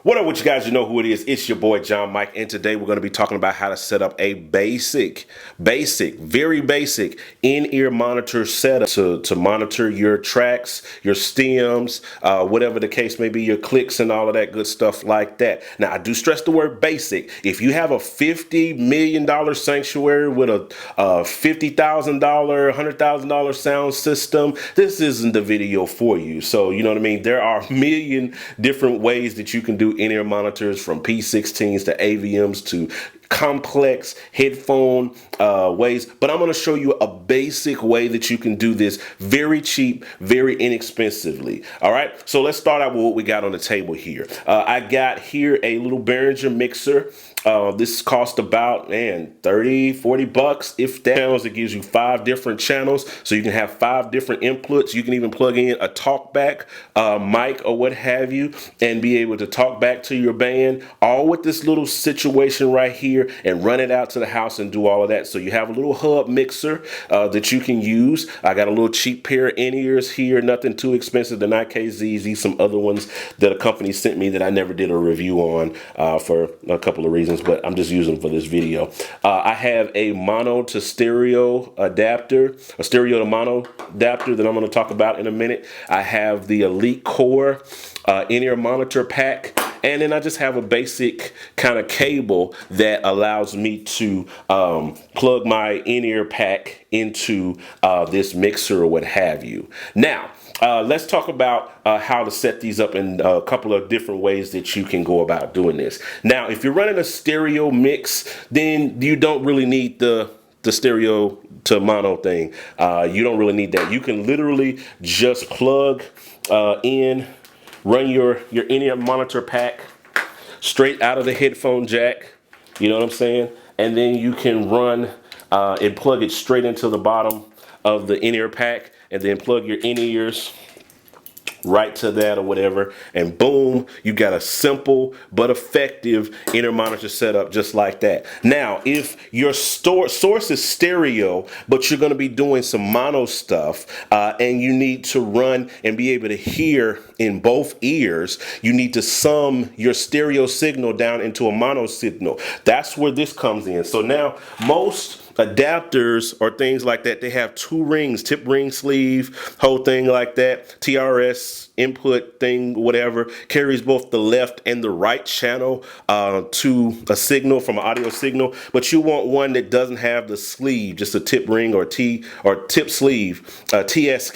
What up with you guys? You know who it is. It's your boy John Mike, and today we're going to be talking about how to set up a very basic in-ear monitor setup to monitor your tracks, your stems, whatever the case may be, your clicks and all of that good stuff like that. Now, I do stress the word basic. If you have a $50 million sanctuary with a $50,000, $100,000 sound system, this isn't the video for you. So, you know what I mean? There are a million different ways that you can do in-ear monitors, from P16s to AVMs to complex headphone ways, but I'm going to show you a basic way that you can do this very cheap, very inexpensively. All right, so let's start out with what we got on the table here. I got here a little Behringer mixer. This cost about, 30, 40 bucks. If that channels, it gives you 5 different channels, so you can have 5 different inputs. You can even plug in a talkback mic or what have you, and be able to talk back to your band, all with this little situation right here, and run it out to the house and do all of that. So you have a little hub mixer that you can use. I got a little cheap pair of in-ears here, nothing too expensive. They're not KZs, some other ones that a company sent me that I never did a review on for a couple of reasons, but I'm just using them for this video. I have a mono to stereo adapter, a stereo to mono adapter that I'm going to talk about in a minute. I have the Elite Core in-ear monitor pack. And then I just have a basic kind of cable that allows me to plug my in-ear pack into this mixer or what have you. Now, let's talk about how to set these up in a couple of different ways that you can go about doing this. Now, if you're running a stereo mix, then you don't really need the stereo to mono thing. You don't really need that. You can literally just plug in, run your in-ear monitor pack straight out of the headphone jack, you know what I'm saying? And then you can run and plug it straight into the bottom of the in-ear pack, and then plug your in-ears right to that or whatever, and boom, you got a simple but effective in-ear monitor setup just like that. Now, if your source is stereo, but you're going to be doing some mono stuff, and you need to run and be able to hear in both ears, you need to sum your stereo signal down into a mono signal. That's where this comes in. So now most adapters or things like that, they have 2 rings, tip ring sleeve, whole thing like that. TRS input thing, whatever, carries both the left and the right channel to a signal from an audio signal. But you want one that doesn't have the sleeve, just a tip ring or tip sleeve, TS,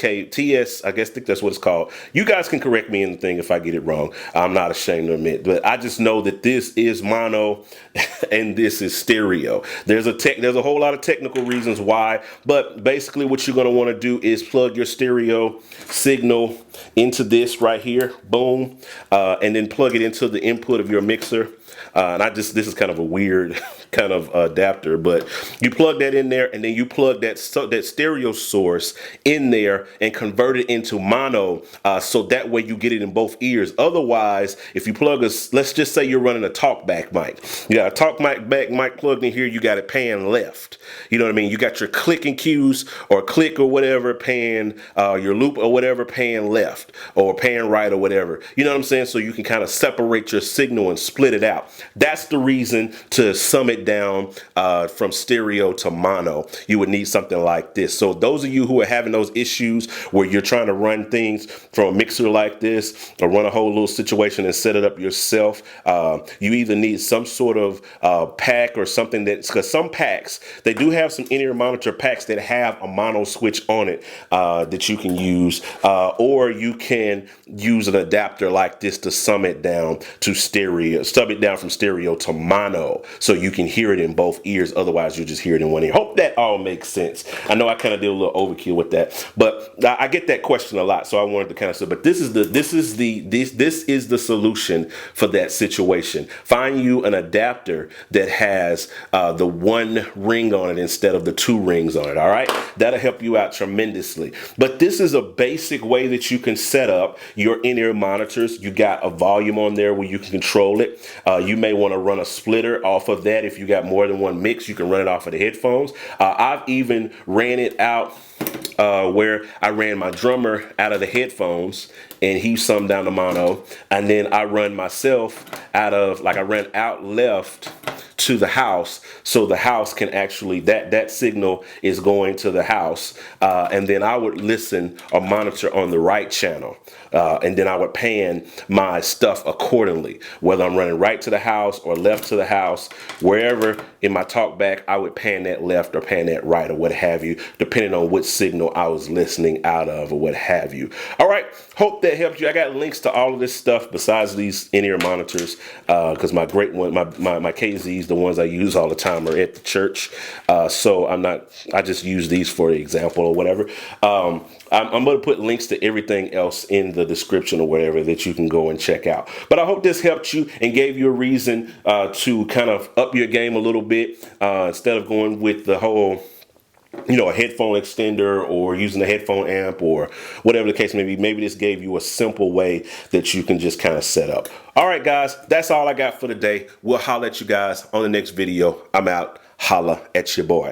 I guess, think that's what it's called. You guys can correct me in the thing if I get it wrong. I'm not ashamed to admit, but I just know that this is mono and this is stereo. There's a whole lot of technical reasons why, but basically what you're going to want to do is plug your stereo signal into this right here, boom, and then plug it into the input of your mixer. And this is kind of a weird kind of adapter, but you plug that in there, and then you plug that stereo source in there and convert it into mono, so that way you get it in both ears. Otherwise, if you plug let's just say you're running a talkback mic, you got a talkback mic plugged in here, you got it pan left. You know what I mean? You got your clicking cues or click or whatever pan, your loop or whatever pan left or pan right or whatever. You know what I'm saying? So you can kind of separate your signal and split it out. That's the reason to sum it down from stereo to mono. You would need something like this. So those of you who are having those issues where you're trying to run things from a mixer like this, or run a whole little situation and set it up yourself, you either need some sort of pack or something because some packs, they do have some in-ear monitor packs that have a mono switch on it that you can use, or you can use an adapter like this to sum it down to stereo, sum it down from stereo to mono, so you can hear it in both ears. Otherwise, you just hear it in one ear. Hope that all makes sense. I know I kind of did a little overkill with that, but I get that question a lot, so I wanted to kind of say, but this is the solution for that situation. Find you an adapter that has the 1 ring on it instead of the 2 rings on it. All right, that'll help you out tremendously. But this is a basic way that you can set up your in-ear monitors. You got a volume on there where you can control it. You may want to run a splitter off of that. If you got more than one mix, you can run it off of the headphones. I've even ran it out where I ran my drummer out of the headphones and he summed down the mono, and then I run myself out of, like, I ran out left to the house, so the house can actually, that signal is going to the house, and then I would listen or monitor on the right channel, and then I would pan my stuff accordingly, whether I'm running right to the house or left to the house. Wherever in my talk back, I would pan that left or pan that right or what have you, depending on which signal I was listening out of or what have you. All right, hope that helped you. I got links to all of this stuff besides these in-ear monitors, because my great one, my KZs, the ones I use all the time, are at the church. So I just use these for example or whatever. I'm going to put links to everything else in the description or whatever that you can go and check out. But I hope this helped you and gave you a reason to kind of up your game a little bit, instead of going with the whole, a headphone extender or using a headphone amp or whatever the case may be. Maybe this gave you a simple way that you can just kind of set up. All right, guys, that's all I got for today. We'll holler at you guys on the next video. I'm out. Holla at your boy.